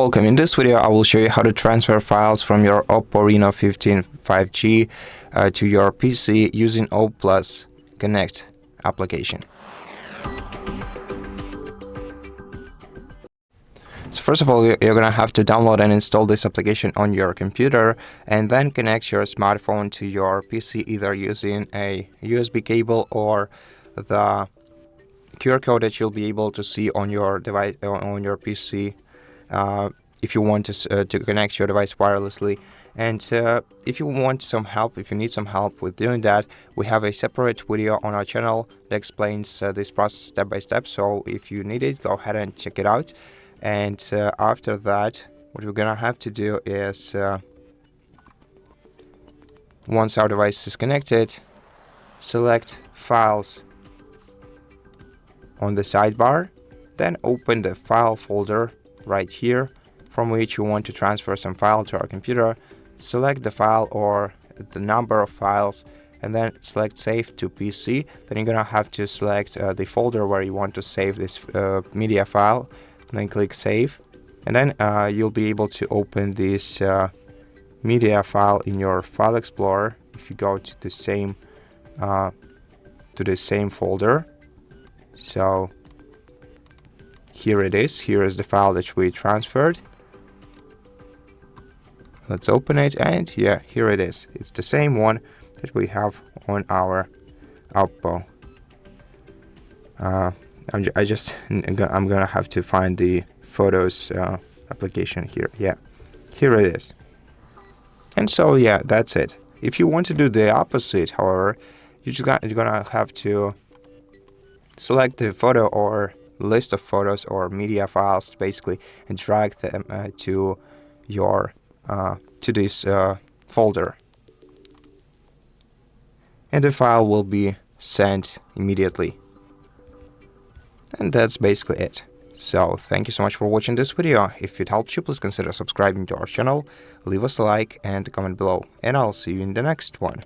Welcome. In this video, I will show you how to transfer files from your OPPO Reno 15 5G to your PC using OPPO Connect application. So first of all, you're going to have to download and install this application on your computer and then connect your smartphone to your PC either using a USB cable or the QR code that you'll be able to see on your device on your PC. If you want to connect your device wirelessly, and if you want some help, if you need some help with doing that, we have a separate video on our channel that explains this process step by step. So if you need it, go ahead and check it out. And after that, what we're gonna have to do is once our device is connected, select Files on the sidebar, then open the file folder right here from which you want to transfer some file to our computer. Select the file or the number of files and then select Save to PC. Then you're gonna have to select the folder where you want to save this media file, then click Save, and then you'll be able to open this media file in your file explorer. If you go to the same folder, so here it is. Here is the file that we transferred. Let's open it, and yeah, here it is. It's the same one that we have on our OPPO. I'm gonna have to find the Photos application here. Yeah, here it is. And so yeah, that's it. If you want to do the opposite, however, you're gonna have to select the photo or list of photos or media files basically and drag them to your to this folder, and the file will be sent immediately. And that's basically it. So thank you so much for watching this video. If it helped you, please consider subscribing to our channel, leave us a like and comment below, and I'll see you in the next one.